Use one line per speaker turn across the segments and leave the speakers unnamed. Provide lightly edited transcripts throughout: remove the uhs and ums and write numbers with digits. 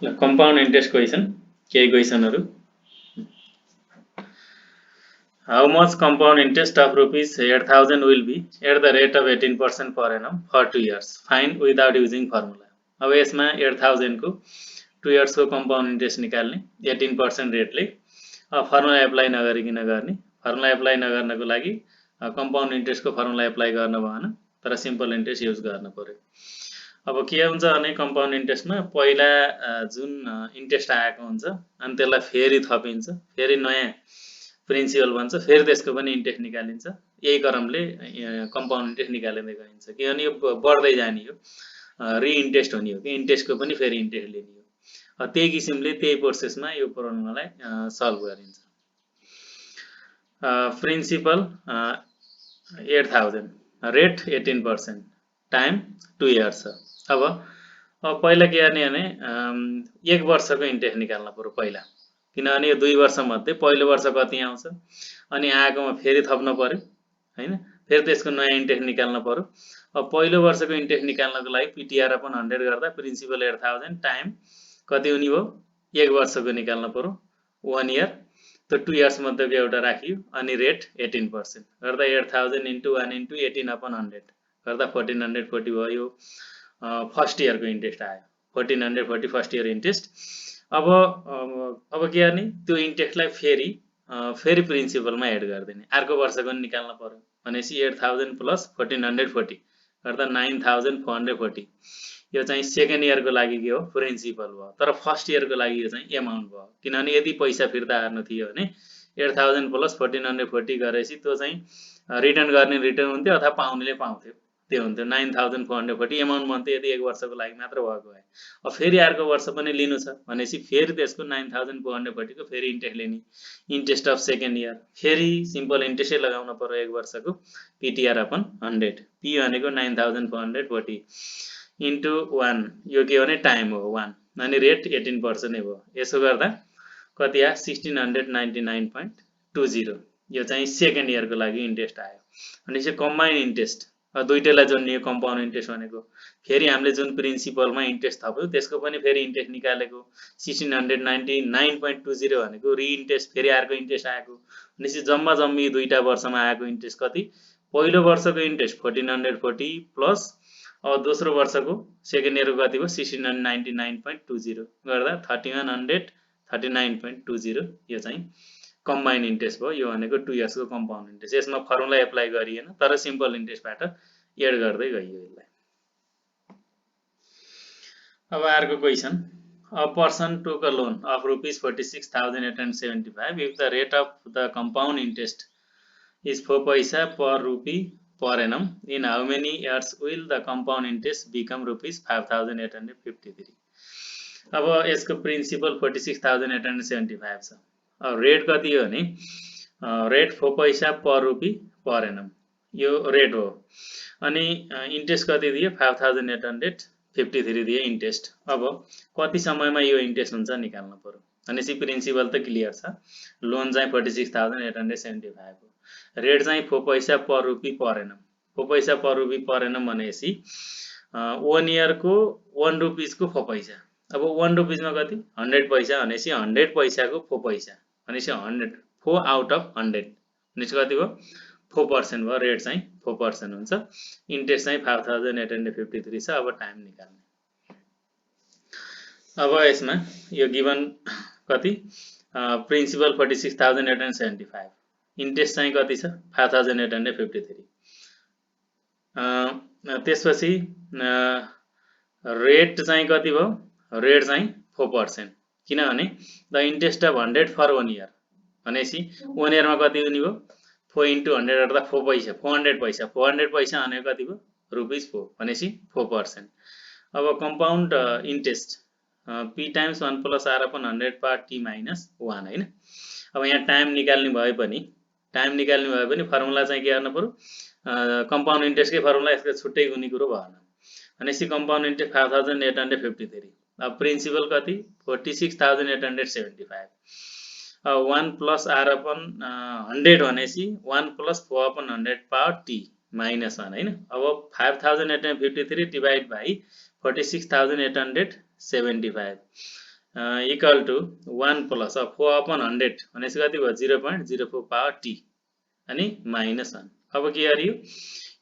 Compound interest question. K question aru. How much compound interest of rupees 8,000 will be at the rate of 18% per annum for 2 years? Find without using formula. अब यसमा 8,000 को 2 years को compound interest निकाल्ने 18% rate ले formula apply नगरिकन गर्ने formula apply नगर्नको लागि compound interest को फर्मुला एप्लाई गर्न भएन तर simple interest युज गर्न पर्यो। अब के हुन्छ भने compound interest मा पहिला जुन इन्ट्रेस्ट आएको हुन्छ अनि त्यसलाई फेरि थपिन्छ फेरि नयाँ प्रिन्सिपल बन्छ फेरि त्यसको पनि इन्ट्रेस्ट निकालिन्छ यही क्रमले कम्पाउन्ड इन्ट्रेस्ट निकालिँदै गइन्छ किनभने यो बढ्दै जाने हो रि इन्ट्रेस्ट हुने हो कि इन्ट्रेस्टको पनि फेरि इन्ट्रेस्ट लिने हो त्यही किसिमले त्यही प्रोसेसमा यो प्रब्लमलाई सल्भ गरिन्छ। प्रिन्सिपल 8,000 रेट 18% टाइम 2 इयर्स अब पहिला के गर्ने भने 1 वर्षको इन्ट्रेस्ट निकाल्न पर्यो पहिला किनभने यो 2 वर्ष मध्ये पहिलो वर्ष कति आउँछ अनि आएकोमा फेरि थप्न पर्यो हैन फेरि त्यसको नयाँ इन्ट्रेस्ट निकाल्न पर्यो। अब पहिलो वर्षको इन्ट्रेस्ट निकाल्नको लागि पीटीआर अपन 100 गर्दा प्रिन्सिपल 8,000 टाइम कति हुने भयो 1 वर्षको निकाल्न पर्यो 1 इयर त 2 इयर्स मध्येको एउटा राखियो अनि रेट 18% गर्दा 8,000 * 1 * 18 अपन 100 गर्दा 1440 भयो फर्स्ट इयरको इन्ट्रेस्ट आयो 1440 फर्स्ट इयर इन्ट्रेस्ट। अब के गर्ने त्यो इन्ट्रेस्टलाई फेरि प्रिन्सिपलमा एड गर्दिने अर्को वर्षको निकाल्न पर्यो भनेसी 8,000 + 1440 गर्दा 9,440 यो चाहिँ सेकेन्ड इयरको लागि के हो प्रिन्सिपल भयो तर फर्स्ट इयरको लागि यो चाहिँ अमाउन्ट भयो किनभने यदि पैसा फिर्ता गर्न थियो भने 8,000 + 1440 गरेपछि त्यो चाहिँ रिटर्न गर्ने रिटर्न हुन्थ्यो अथवा पाउनेले पाउँथ्यो त्यो हुन्थ्यो 9,440 अमाउन्ट भन्थ्यो यदि 1 वर्षको लागि मात्र भएको भए। अब फेरि अर्को वर्ष पनि लिनु छ भनेसी फेरि त्यसको 9,440 को फेरि इन्ट्रेस्ट लिने इन्ट्रेस्ट अफ सेकेन्ड इयर फेरि सिम्पल इन्ट्रेस्टै लगाउन पर्यो 1 वर्षको पीटीआर अपन 100 पी भनेको 9,440 इन्टु 1 यो के भने टाइम हो 1 अनि रेट 18% नै भयो यसो गर्दा कति आ 1699.20 यो चाहिँ सेकेन्ड इयरको लागि इन्ट्रेस्ट आयो अनि चाहिँ कम्बाइन इन्ट्रेस्ट दुईटैलाई जोड्ने कम्पाउन्ड इन्ट्रेस्ट भनेको फेरि हामीले जुन प्रिन्सिपलमा इन्ट्रेस्ट थप्यो त्यसको पनि फेरि इन्ट्रेस्ट निकालेको 1699.20 भनेको रि इन्ट्रेस्ट फेरि अर्को इन्ट्रेस्ट आएको भनेपछि जम्मी दुईटा वर्षमा आएको इन्ट्रेस्ट कति पहिलो वर्षको इन्ट्रेस्ट 1440 प्लस अब दोस्रो वर्षको सेकेन्ड इयरको कति भयो 1699.20 गर्दा 3139.20 यो चाहिँ कम्बाइन इन्ट्रेस्ट भयो यो भनेको 2 इयर्स को कम्पाउन्ड इन्ट्रेस्ट यसमा फर्मुला एप्लाई गरिएन तर सिम्पल इन्ट्रेस्टबाट एड गर्दै गइयो यसलाई। अब अर्को question a person took a loan of rupees 46,875 if the rate of the compound interest is 4 पैसा पर रुपी per annum in how many years will the compound interest become rupees 5,853 अब यसको प्रिन्सिपल 46,875 छ अब रेट कति हो भने रेट 4 पैसा पर रुपी per annum यो रेट हो अनि इन्ट्रेस्ट कति दियो 5,853 दियो इन्ट्रेस्ट। अब कति समयमा यो इन्ट्रेस्ट हुन्छ निकाल्न पर्यो भनेसी प्रिन्सिपल त क्लियर छ लोन चाहिँ 46,875 हो रेट चाहिँ 4 पैसा पर रुपी पर एनम 4 पैसा पर रुपी पर एनम भनेसी 1 इयर को 1 रुपीस को 4 पैसा अब 1 रुपीस में कति 100 पैसा भनेसी 100 पैसा को 4 पैसा भनेसी 100 4 आउट अफ 100 भनेसी कति भयो 4% भयो रेट चाहिँ 4% हुन्छ इन्ट्रेस्ट चाहिँ 5,853 छ। अब टाइम निकाल्ने अब यसमा यो गिवन कति प्रिन्सिपल 46,875 इन्ट्रेस्ट चाहिँ कति छ 5,853 त्यसपछि रेट चाहिँ कति भयो रेट चाहिँ 4% किनभने the interest of 100 for 1 year भनेसी 1 इयरमा कति हुने भयो 4 * 100 गर्दा 4 पैसा 400 पैसा 400 पैसा भनेको कति भयो रुपीस 4 भनेसी 4%। अब compound interest p times 1 + r upon 100 पर t - 1 हैन। अब यहाँ टाइम निकाल्ने भए पनि फर्मुला चाहिँ के गर्न पर्यो कम्पाउन्ड इन्ट्रेस्टकै फर्मुला यसको छुट्टै हुने कुरो भएन भनेसी कम्पाउन्ड इन्ट्रेस्ट 5,853 अब प्रिन्सिपल कति 46,875 अब 1 + r अपन 100 भनेसी 1 + 4 अपन 100 पावर t - 1 हैन। अब 5,853 divide by 46,875 equal to 1 plus 4/100 भनेपछि कति भयो 0.04 पावर टी अनि -1 अब के गरियो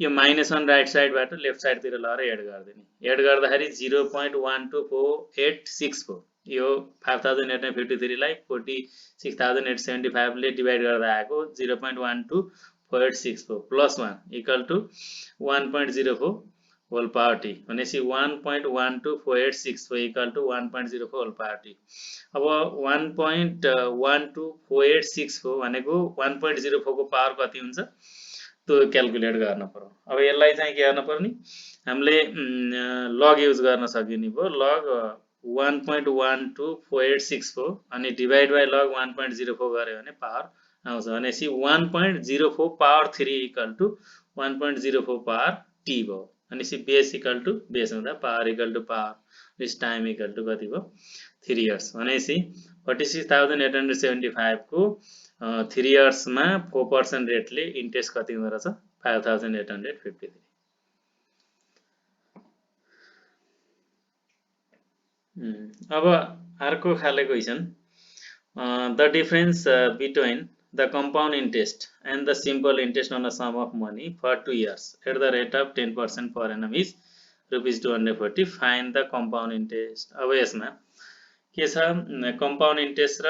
यो -1 राइट साइडबाट लेफ्ट साइडतिर लगेर एड गरिदिने एड गर्दाखेरि 0.1248464 यो 5853 लाई 46875 ले डिवाइड गर्दा आएको 0.1248464 plus 1 equal to 1.04 whole power t भनेपछि 1.1248464 equal to 1.04 whole power t अब 1.12484 भनेको 1.04 को पावर कति हुन्छ त्यो क्याल्कुलेट गर्न पर्यो अब यसलाई चाहिँ के गर्न पर्ने हामीले लग युज गर्न सकिने भयो लग 1.12484 अनि डिवाइड बाइ लग 1.04 गर्यो भने पावर आउँछ भनेपछि 1.04 power 3 equal to 1.04 power t भयो भनेपछि बेस इक्वल टु बेस हुँदा power equal to power this time equal to कति भयो 3 इयर्स भनेपछि 46875 को 3 इयर्स मा 4% रेटले इन्ट्रेस्ट कति हुँदो रहेछ 5853 अब अर्को खाले question the difference between the compound interest and the simple interest on a sum of money for 2 years at the rate of 10% per annum is rupees 240 find the compound interest अब यसमा के छ compound interest र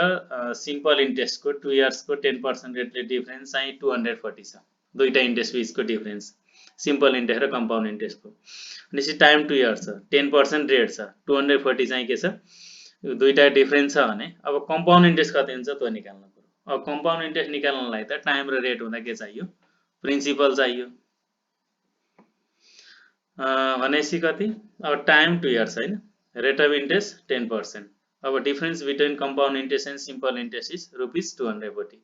simple interest को 2 years को 10% रेटले difference चाहिँ 240 छ दुईटा इन्ट्रेस्ट बीचको डिफरेन्स simple interest र compound interest को भनेपछि टाइम 2 इयर्स छ 10% रेट छ 240 चाहिँ के छ दुईटा डिफरेन्स छ भने अब compound interest कति हुन्छ त्यो निकाल्नु अब कंपाउंड इंट्रेस्ट निकाल्नलाई त टाइम र रेट हुँदा के चाहियो प्रिन्सिपल चाहियो भनेपछि कति अब टाइम 2 इयर्स हैन रेट अफ इन्ट्रेस्ट 10% अब difference between compound interest and simple interest is rupees 240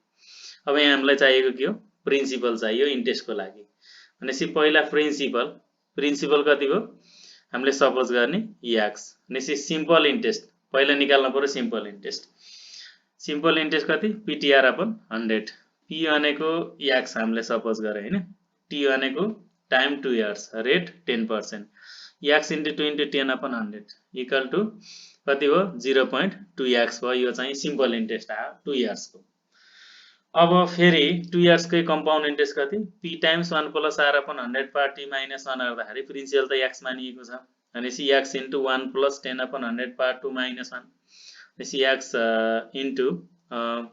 अब यहाँ हामीलाई चाहिएको के हो प्रिन्सिपल चाहियो इन्ट्रेस्ट को लागि भनेपछि पहिला प्रिन्सिपल कति हो हामीले सपोज गर्ने x भनेपछि सिम्पल इन्ट्रेस्ट पहिला निकाल्न पर्यो सिम्पल इन्ट्रेस्ट कति PTR अपन 100 P भनेको x हामीले सपोज गरे हैन T भनेको time 2 years rate 10% x * 2 * 10 upon 100 equal to कति हो 0.2x भयो यो चाहिँ सिम्पल इन्ट्रेस्ट आयो 2 इयर्स को अब फेरि 2 इयर्स कै कंपाउंड इन्ट्रेस्ट कति P times 1 + r upon 100 power t - 1 गर्दाखेरि प्रिन्सिपल त x मानिएको छ भनेपछि x * 1 + 10 upon 100 power 2 - 1 this x into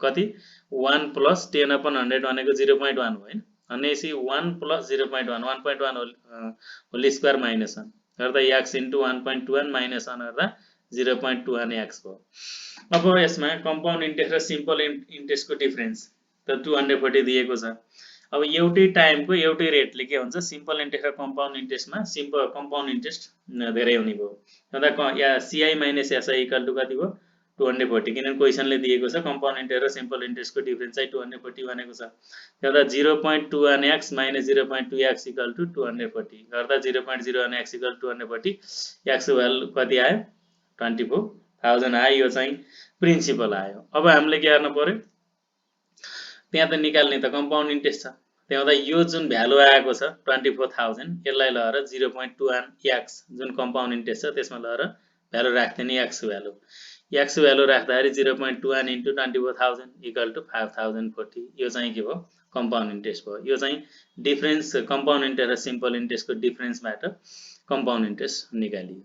कति 1 plus 10 upon 100 भनेको 0.1 हो हैन भनेपछि 1 plus 0.1 1.1 होल स्क्वायर माइनस 1 गर्दा x into 1.21 minus 1 गर्दा 0.21 x भयो अब यसमा कंपाउंड इन्ट्रेस्ट र सिम्पल इन्ट्रेस्ट को डिफरेन्स त 240 दिएको छ अब एउटै टाइम को एउटै रेटले के हुन्छ सिम्पल इन्ट्रेस्ट र कंपाउंड इन्ट्रेस्टमा सिम्पल कंपाउंड इन्ट्रेस्ट धेरै हुने भयो गर्दा या CI - SI इक्वल टु कति भयो 240 किनभने क्वेशनले दिएको छ कंपाउंड इन्ट्रेस्ट र सिम्पल इन्ट्रेस्ट को डिफरेन्स चाहिँ 240 भनेको छ गर्दा 0.21x - 0.2x = 240 गर्दा 0.01x = 240 x भ्यालु कति आयो 24000 आयो यो चाहिँ प्रिन्सिपल आयो अब हामीले के गर्न पर्यो त्यहाँ त निकाल्ने त कंपाउंड इन्ट्रेस्ट छ त्यहाँदा यो जुन भ्यालु आएको छ 24000 यसलाई लगाएर 0.21x जुन कंपाउंड इन्ट्रेस्ट छ त्यसमा लगाएर भ्यालु राख्दिने x भ्यालु x भ्यालु राख्दाखेरि 0.21 * 24000 = 5040 यो चाहिँ के भयो कंपाउंड इन्ट्रेस्ट भयो यो चाहिँ डिफरेन्स कंपाउंड इन्ट्रेस्ट र सिम्पल इन्ट्रेस्ट को डिफरेन्सबाट कंपाउंड इन्ट्रेस्ट निकालियो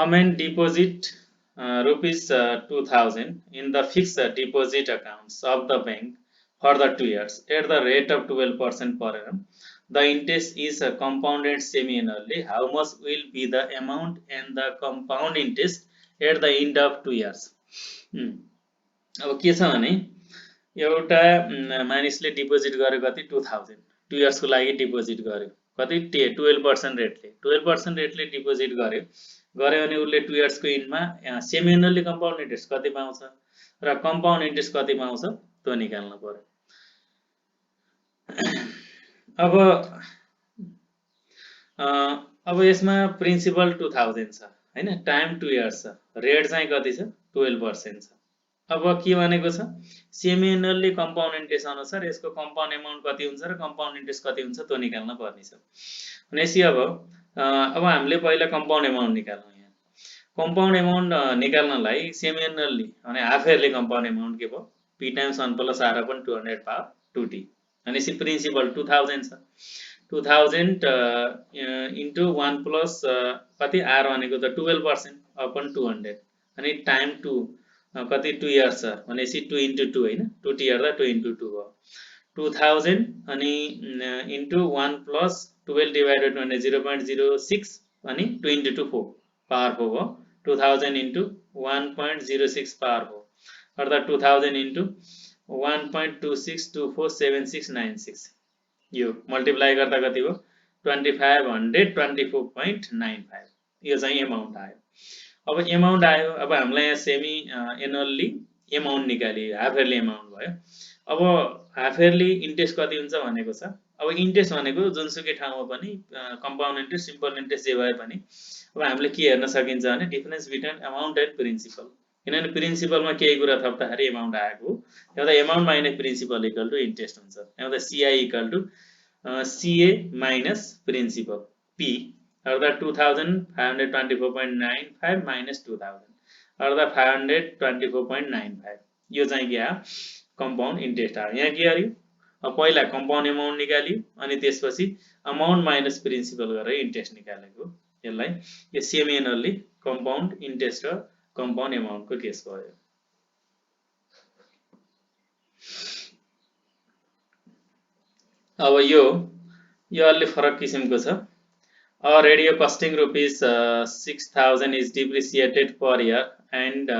amend deposit rupees 2000 in the fixed deposit accounts of the bank for the 2 years at the rate of 12% per annum. The interest is compounded semi-annually. How much will be the amount and the compound interest at the end of 2 years? अब के छ भने एउटा मानिसले deposit गर्यो कति 2000 2 years को लागि डिपोजिट गर्यो कति 12% रेटले 12% रेटले डिपोजिट गर्यो भने उले 2 इयर्स को इन्डमा सेमी एनुअली कंपाउंड इन्ट्रेस्ट कति पाउँछ र कंपाउंड इन्ट्रेस्ट कति पाउँछ त्यो निकाल्न पर्यो अब यसमा प्रिन्सिपल 2000 छ हैन टाइम 2 इयर्स छ रेट चाहिँ कति छ 12% छ अब के भनेको छ सेमी एनुअली कंपाउंड इन्ट्रेस्ट अनुसार यसको कंपाउंड अमाउन्ट कति हुन्छ र कंपाउंड इन्ट्रेस्ट कति हुन्छ त्यो निकाल्न पर्ने छ भनेपछि अब अब हामीले पहिला कम्पाउन्ड एमाउन्ट निकाल्नु यहाँ कम्पाउन्ड एमाउन्ट निकाल्नलाई सेमी एनुअल्ली अनि हाफ इयरली कम्पाउन्ड एमाउन्ट के भयो p times 1 plus r upon 200 power 2t भनेपछि प्रिन्सिपल 2000 छ 2000 इन्टु 1 प्लस कति r भनेको त 12% अपन 200 अनि टाइम 2 कति 2 इयर्स छ भनेपछि 2 इन्टु 2 हैन 2t हेर्दा 2 इन्टु 2 भयो 2000 अनि इन्टु 1 प्लस 12 डिवाइडेड भने 0.06 अनि 2 इन्टु 2 4 पावर 4 भयो 2000 इन्टु 1.06 पावर 4 अर्थात् 2000 इन्टु 1.26247696 यो मल्टिप्लाई गर्दा कति हो 2524.95 यो चाहिँ एमाउन्ट आयो अब एमाउन्ट आयो अब हामीलाई यहाँ सेमी एनुअल्ली एमाउन्ट निकालियो हाफ इयरली एमाउन्ट भयो अब हाफ इयरली इन्ट्रेस्ट कति हुन्छ भनेको छ अब इन्ट्रेस्ट भनेको जुनसुकै ठाउँमा पनि कम्पाउन्ड इन्ट्रेस्ट सिम्पल इन्ट्रेस्ट जे भए पनि अब हामीले के हेर्न सकिन्छ भने difference between amount and principal किनभने प्रिन्सिपलमा केही कुरा थप्दाखेरि एमाउन्ट आएको एउटा amount minus principal equal to interest हुन्छ एउटा CI equal to CA minus principal P अर्थात् 2524.95 माइनस 2000 अर्थात् 524.95 यो चाहिँ के आयो कम्पाउन्ड इन्ट्रेस्ट आयो यहाँ के गर्यो अब पहिला कम्पाउन्ड एमाउन्ट निकाल्यो अनि त्यसपछि अमाउन्ट माइनस प्रिन्सिपल गरेर इन्ट्रेस्ट निकालेको यसलाई यो सेमी एनुअल्ली कम्पाउन्ड इन्ट्रेस्ट र कम्पाउन्ड एमाउन्टको केस भयो अब यो अलि फरक किसिमको छ radio costing rupees 6000 is depreciated per year and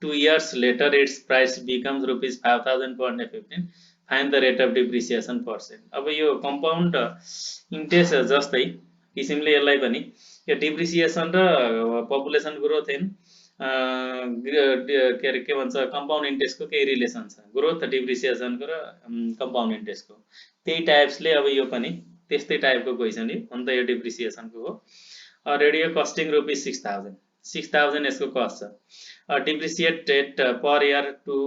2 years later its price becomes rupees 5415 find the rate of depreciation percent अब यो कम्पाउन्ड इन्ट्रेस्ट जस्तै किसिमले यसलाई पनि यो डिप्रिसिएसन र पपुलेसन ग्रोथ एन्ड के भन्छ कम्पाउन्ड इन्ट्रेस्टको केही रिलेसन छ ग्रोथ डिप्रिसिएसनको र कम्पाउन्ड इन्ट्रेस्टको त्यही टाइप्सले अब यो पनि त्यस्तै टाइपको क्वेशन हो नि त यो डिप्रिसिएसनको हो रेडियो कस्टिङ रुपीस 6000 यसको कस्ट छ depreciated per year to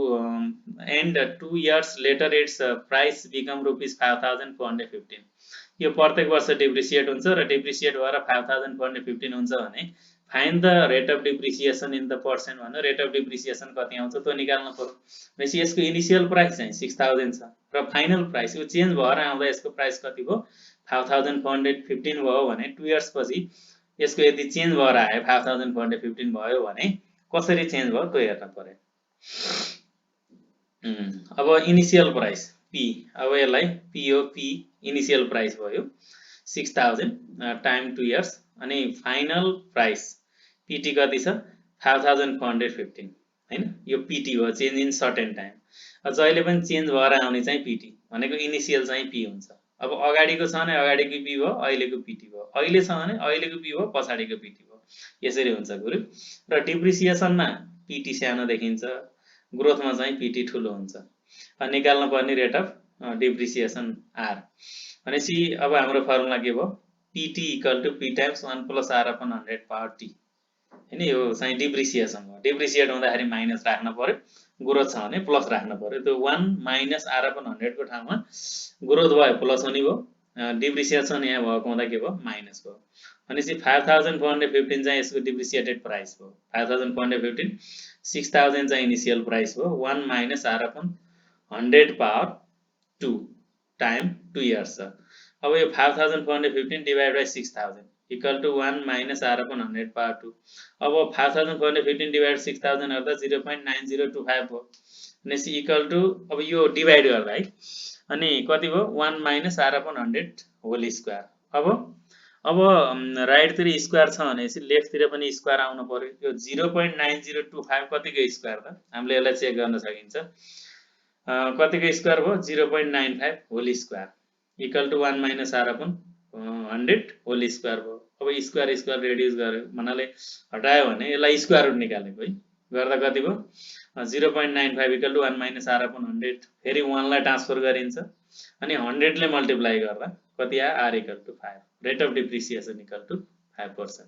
and 2 years later its price become rupees 5415 यो प्रत्येक वर्ष डिप्रिसिएट हुन्छ र डिप्रिसिएट भएर 5415 हुन्छ भने find the rate of depreciation in the percent भन्नु रेट अफ डिप्रिसिएसन कति आउँछ त्यो निकाल्न पर्यो भनेपछि यसको इनिशियल प्राइस चाहिँ 6000 छ र फाइनल प्राइस यो चेन्ज भएर आउँदा यसको प्राइस कति भयो 5415 भयो भने 2 इयर्स पछि यसको यदि चेन्ज भएर आयो 5415 भयो भने कसरी चेन्ज भयो त्यो हेर्न पर्यो अब इनिशियल प्राइस P अब यसलाई POP इनिशियल प्राइस भयो 6000 टाइम 2 इयर्स अनि फाइनल प्राइस PT कति छ 5415 हैन यो PT हो चेन्ज इन सर्टेन टाइम जहिले पनि चेन्ज भएर आउने चाहिँ PT भनेको इनिशियल चाहिँ P हुन्छ अब अगाडिको छ भने अगाडिको P भयो अहिलेको PT भयो अहिले छ भने अहिलेको P भयो पछाडिको PT भयो यसरी हुन्छ गुरु र डिप्रिसिएसनमा PT सानो देखिन्छ ग्रोथमा चाहिँ PT ठुलो हुन्छ निकाल्न पर्ने रेट अफ डिप्रिसिएसन R भनेपछि अब हाम्रो फर्मुला के भयो PT equal to P times 1 plus R upon 100 power T हैन यो चाहिँ डिप्रिसिएसन हो डिप्रिसिएट हुँदाखेरि माइनस राख्न पर्यो ग्रोथ छ भने प्लस राख्न पर्यो त्यो 1 माइनस R अपन 100 को ठाउँमा ग्रोथ भयो प्लस हुने भयो डिप्रिसिएसन यहाँ भएको हुँदा के भयो माइनस भयो भनेपछि 5415 चाहिँ यसको डिप्रिसिएटेड प्राइस भयो 5415 6000 चाहिँ इनिशियल प्राइस भयो 1 minus R upon 100 power 2 time 2 years छ अब यो 5415 divide by 6000 equal to 1 minus R upon 100 power 2 अब 5415 डिवाइड 6000 गर्दा 0.9025 भयो भनेपछि इक्वल टु अब यो डिवाइड गर्दा है अनि कति भयो 1 minus R upon 100 whole square अब राइट तिर स्क्वायर छ भनेपछि लेफ्ट तिर पनि स्क्वायर आउन पर्यो यो 0.9025 कतिको स्क्वायर त हामीले यसलाई चेक गर्न सकिन्छ कतिको स्क्वायर भयो 0.95 whole square equal to 1 minus R upon 100 whole square भयो अब स्क्वायर रेड्युस गर्यो भन्नाले हटायो भने यसलाई स्क्वायर रुट निकालेको है गर्दा कति भयो 0.95 equal to 1 minus R upon 100 फेरि 1 लाई ट्रान्सफर गरिन्छ अनि 100 ले मल्टिप्लाई गर्दा कति आयो R equal to 5 rate of depreciation equal to 5%